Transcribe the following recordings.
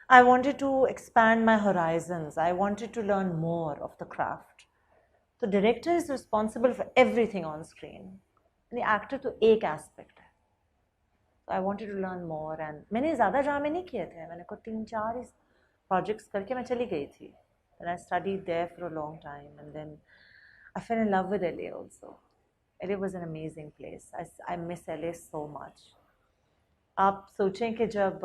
I wanted to expand my horizons. I wanted to learn more of the craft. The director is responsible for everything on screen. And the actor to एक aspect है. So I wanted to learn more and मैंने ज़्यादा ड्रामे नहीं किए थे. मैंने को 3-4 projects करके मैं चली गई थी. And I studied there for a long time and then I fell in love with LA also. LA was an amazing place. I miss LA so much. आप सोचें कि जब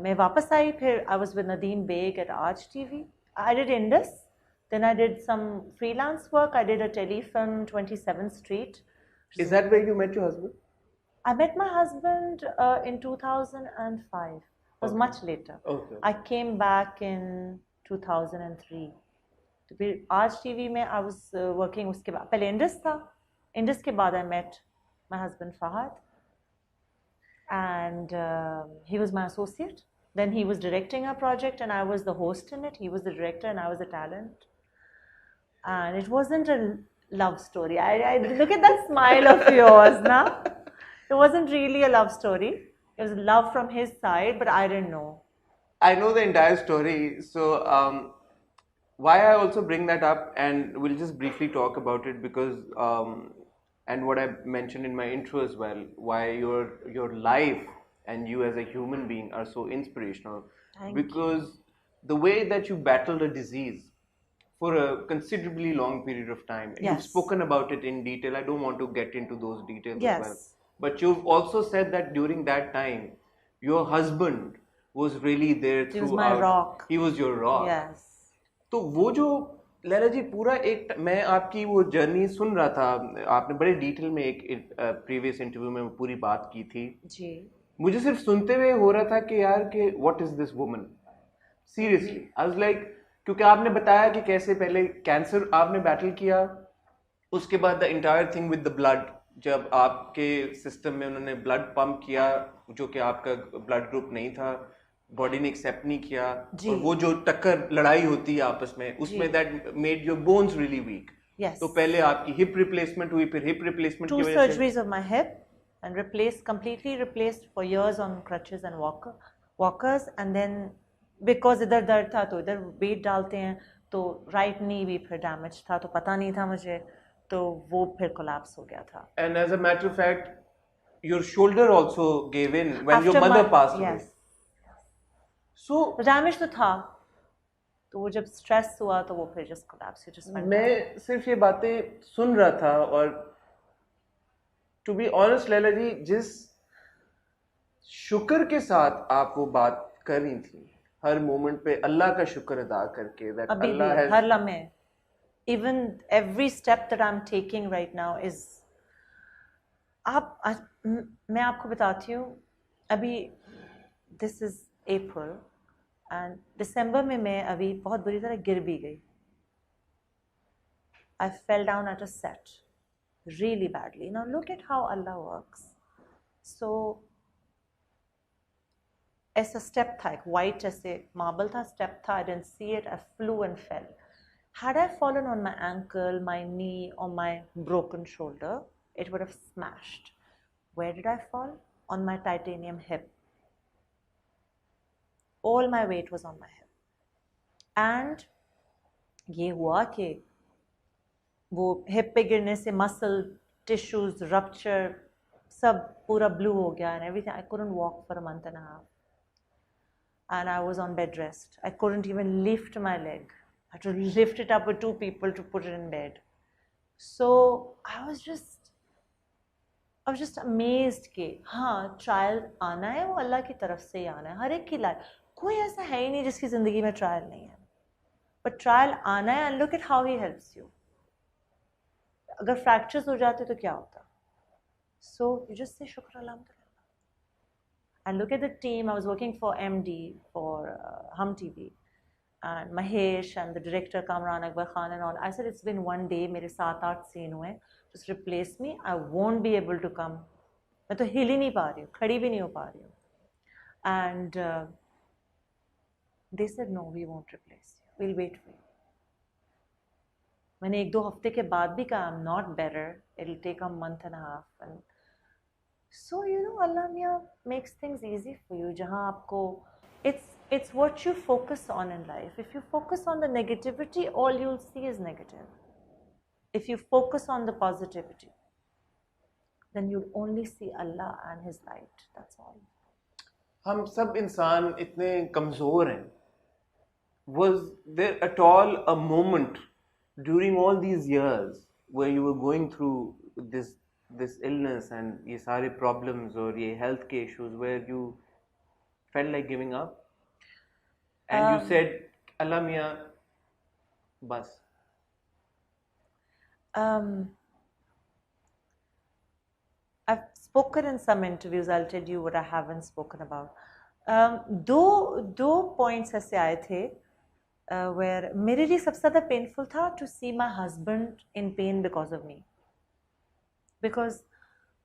मैं वापस आई फिर I was with Nadeem Beg at Arch TV. I did Indus. Then I did some freelance work. I did a telefilm, 27th Street. Is that where you met your husband? I met my husband in 2005. It was much later. Okay. I came back in 2003. तो फिर आज TV में I was working उसके बाद पहले Indus था Indus के बाद I met my husband Fahad and he was my associate. Then he was directing a project and I was the host in it. He was the director and I was the talent. And it wasn't a love story. I look at that smile of yours now. It wasn't really a love story. It was love from his side, but I didn't know. I know the entire story. So why I also bring that up, and we'll just briefly talk about it because, and what I mentioned in my intro as well, why your life and you as a human being are so inspirational. Thank because the way that you battled a disease for a considerably long period of time. Yes. You've spoken about it in detail. I don't want to get into those details Yes. as well. But you've also said that during that time, your husband was really there throughout. He was my rock. He was your rock. Yes. तो वो जो लैला जी पूरा एक मैं आपकी वो journey सुन रहा था आपने बड़े डिटेल में एक प्रीवियस इंटरव्यू में पूरी बात की थी जी मुझे सिर्फ सुनते हुए हो रहा था कि यार कि what is this woman seriously I was like क्योंकि आपने बताया कि कैसे पहले कैंसर आपने बैटल किया उसके बाद the entire thing with the blood जब आपके सिस्टम में उन्होंने ब्लड पंप किया जो कि आपका ब्लड ग्रुप नहीं था बॉडी ने एक्सेप्ट नहीं किया और वो जो टक्कर लड़ाई होती है आपस में उसमें that made your bones really weak तो पहले आपकी हिप रिप्लेसमेंट हुई फिर हिप रिप्लेसमेंट की वजह से surgeries of my hip and replaced completely replaced for years on crutches and walkers and then because इधर दर्द था तो इधर वेट डालते हैं तो राइट नी भी फिर डैमेज था तो पता नहीं था मुझे तो वो फिर कोलैप्स हो गया था and as a matter of fact your shoulder also give in when your mother passed away so damage तो था तो वो जब स्ट्रेस हुआ तो वो फिर जस्ट कोलैप्स मैं सिर्फ ये बातें सुन रहा था और टू बी ऑनेस्ट लैला जी जिस शुक्र के साथ आप वो बात कर रही थी हर मोमेंट पे अल्लाह का शुक्र अदा करके दैट अल्लाह हैज हर लम्हे even every step that I'm taking right now is मैं आपको बताती हूँ अभी this is April and December में मैं अभी बहुत बुरी तरह गिर भी गई I fell down at a set really badly now look at how Allah works so ऐसा step था एक white जैसे marble था step था I didn't see it I flew and fell Had I fallen on my ankle, my knee, or my broken shoulder, it would have smashed. Where did I fall? On my titanium hip. All my weight was on my hip. And ये हुआ कि वो hip पे गिरने से muscle, tissues, rupture, सब पूरा blue हो गया and everything. I couldn't walk for a month and a half. And I was on bed rest. I couldn't even lift my leg. I had to lift it up with two people to put it in bed. So I was just amazed कि हाँ trial आना है वो अल्लाह की तरफ से ही आना है हर एक की लाइफ कोई ऐसा है ही नहीं जिसकी ज़िंदगी में ट्रायल नहीं है बट ट्रायल आना है and look at how he helps you अगर फ्रैक्चर्स हो जाते तो क्या होता सो यू जस्ट से शुक्र अल्हम्दुलिल्लाह and look at the team I was working for MD for हम TV and Mahesh and the director Kamran Akbar Khan and all. I said, it's been one day, मेरे 7-8 scene हुए, just replace me. I won't be able to come. मैं तो हिल ही नहीं पा रही हूँ, खड़ी भी नहीं हो पा रही हूँ. And they said, no, we won't replace you. We'll wait for you. मैंने 1-2 हफ्ते के बाद भी कहा, I'm not better. It'll take a month and a half. And so, you know, Allah Mia makes things easy for you. जहाँ आपको It's what you focus on in life. If you focus on the negativity, all you'll see is negative. If you focus on the positivity, then you'll only see Allah and His light. That's all. हम सब इंसान इतने कमजोर हैं. Was there at all a moment during all these years where you were going through this illness and ये सारे problems और ये health के issues where you felt like giving up and you said Allah Mia bas? I've spoken in some interviews. I'll tell you what I haven't spoken about. दो points ऐसे आए थे where मेरे लिए सबसे ज़्यादा painful था to see my husband in pain because of me. Because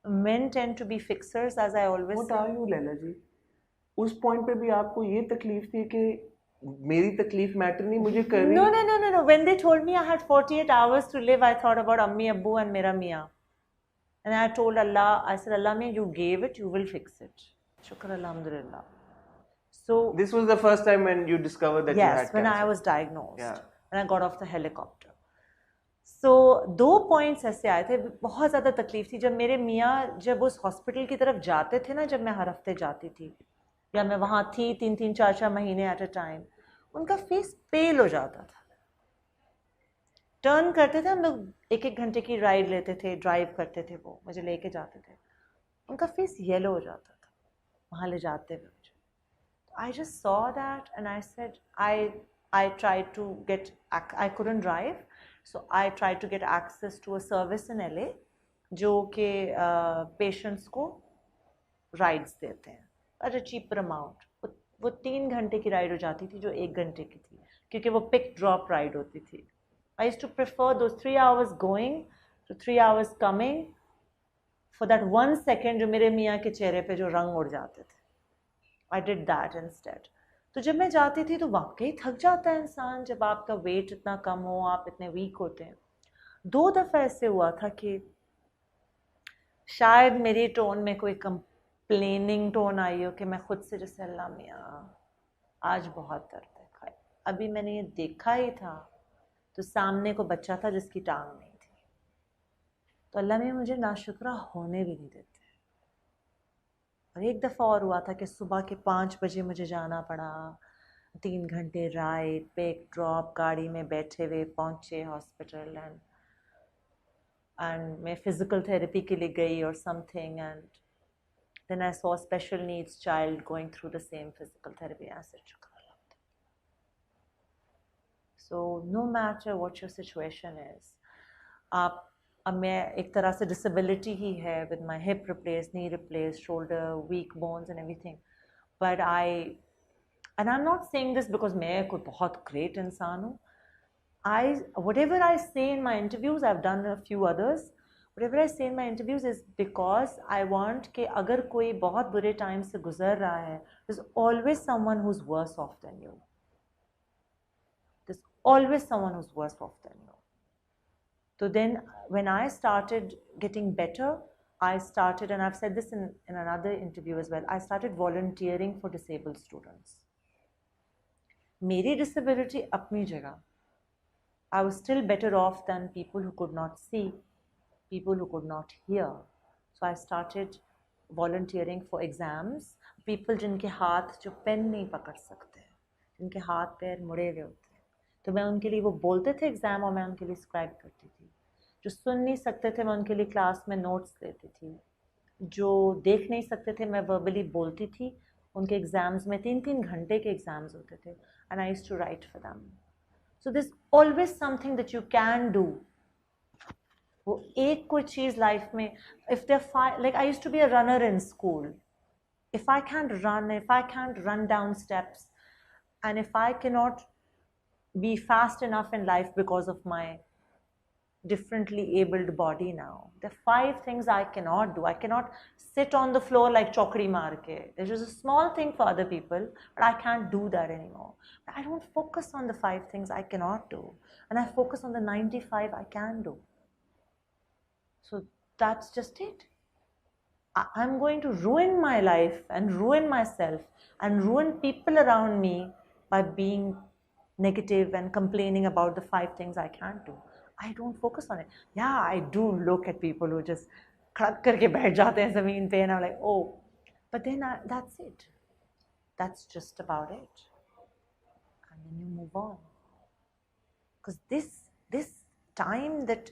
men tend to be fixers, as I always What say. are you, Laila जी? उस point पे भी आपको ये तकलीफ थी कि मेरी तकलीफ मैटर नहीं मुझे कर रही? No. When they told me I had 48 hours to live, I thought about Ammi, Abbu and Mera Mia. And I told Allah, I said, Allah Mia, you gave it, you will fix it. Shukr Alhamdulillah. So this was the first time when you discovered that you had yes, cancer. when I was diagnosed. Yeah. And I got off the helicopter. So दो points ऐसे आए थे, बहुत ज़्यादा तकलीफ थी जब मेरे मियाँ जब उस हॉस्पिटल की तरफ जाते थे ना, जब मैं हर हफ्ते जाती थी या मैं वहाँ थी 3-4 महीने एट अ टाइम, उनका फेस पेल हो जाता था. टर्न करते थे, हम लोग 1-1 घंटे की राइड लेते थे, ड्राइव करते थे, वो मुझे लेके जाते थे, उनका फेस येलो हो जाता था वहाँ ले जाते हुए. I just saw that and I said, I tried to get, I couldn't drive, so I tried to get access to a service in LA जो कि patients को rides देते हैं at a cheaper amount. वो 3 घंटे की ride हो जाती थी जो 1 घंटे की थी, क्योंकि वो पिक ड्रॉप राइड होती थी. I used to prefer those 3 hours going to 3 hours coming for that 1 second जो मेरे मियाँ के चेहरे पे जो रंग उड़ जाते थे. I did that instead. तो जब मैं जाती थी तो वाकई थक जाता है इंसान जब आपका वेट इतना कम हो, आप इतने वीक होते हैं. 2 दफ़ा ऐसे हुआ था कि शायद मेरी टोन में कोई कंप्लेनिंग टोन आई हो कि मैं खुद से जैसे अल्लाह मियाँ आज बहुत दर्द है. अभी मैंने ये देखा ही था तो सामने को बच्चा था जिसकी टांग नहीं थी, तो अल्लाह मियाँ मुझे नाशुक्रा होने भी नहीं देते. और एक दफ़ा और हुआ था कि सुबह के 5 बजे मुझे जाना पड़ा, 3 घंटे राइड, पिक ड्रॉप, गाड़ी में बैठे हुए पहुँचे हॉस्पिटल एंड मैं फ़िज़िकल थेरेपी के लिए गई और something, and then I saw special needs child going through the same physical therapy. I said शुक्र. So no matter what your situation is, आप अब मैं एक तरह से डिसेबिलिटी ही है with my hip replace, knee replace, shoulder, weak bones and everything, but I am not saying this because मैं कोई बहुत ग्रेट इंसान हूँ. whatever I say in my interviews, I've done a few others, whatever I say in my interviews is because I want कि अगर कोई बहुत बुरे टाइम से गुजर रहा है, there's always someone who's worse off than you. There's always someone who's worse off than you. So then when I started getting better, I started, and I've said this in another interview as well, I started volunteering for disabled students. मेरी disability अपनी जगह, I was still better off than people who could not see, people who could not hear. So I started volunteering for exams, people जिनके हाथ जो pen नहीं पकड़ सकते, जिनके हाथ पैर मुड़े हुए होते हैं, तो मैं उनके लिए वो बोलते थे एग्ज़ाम और मैं उनके लिए स्क्राइब करती थी. जो सुन नहीं सकते थे मैं उनके लिए क्लास में नोट्स लेती थी. जो देख नहीं सकते थे मैं वर्बली बोलती थी. उनके एग्ज़ाम्स में 3-3 घंटे के एग्ज़ाम्स होते थे and I used to write for them. So this always something that you can do. वो एक कोई चीज़ लाइफ में, if they like I used to be a runner in school. if I can't run down steps, and if I cannot be fast enough in life because of my differently abled body now, there are 5 things I cannot do. I cannot sit on the floor like chokri maar ke. There's just a small thing for other people, but I can't do that anymore. But I don't focus on the 5 things I cannot do, and I focus on the 95 I can do. So that's just it. I'm going to ruin my life and ruin myself and ruin people around me by being negative and complaining about the 5 things I can't do. I don't focus on it. Yeah, I do look at people who just खड़क करके बैठ जाते हैं ज़मीन पे, and I'm like, oh, but then that's it. That's just about it. And then you move on. Because this time that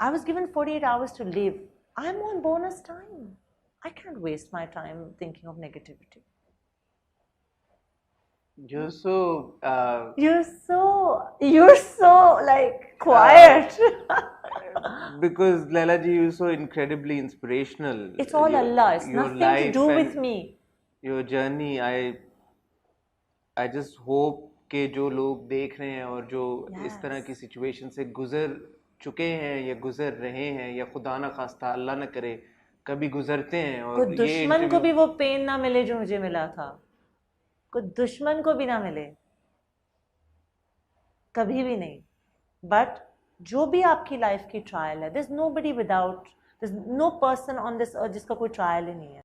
I was given 48 hours to live, I'm on bonus time. I can't waste my time thinking of negativity. You're so You're so like quiet. because Laila ji, you're so incredibly inspirational. It's all Allah. It's your nothing to life do and with me. your journey. I just hope कि जो लोग देख रहे हैं और जो इस तरह की सिचुएशन से गुजर चुके हैं या गुजर रहे हैं या खुदा ना खास्ता अल्लाह ना करे कभी गुजरते हैं और कोई दुश्मन को भी वो पेन ना मिले जो मुझे मिला था, कोई दुश्मन को भी ना मिले, कभी भी नहीं. बट जो भी आपकी लाइफ की ट्रायल है, there's nobody without, there's no person on this earth जिसका कोई ट्रायल ही नहीं है.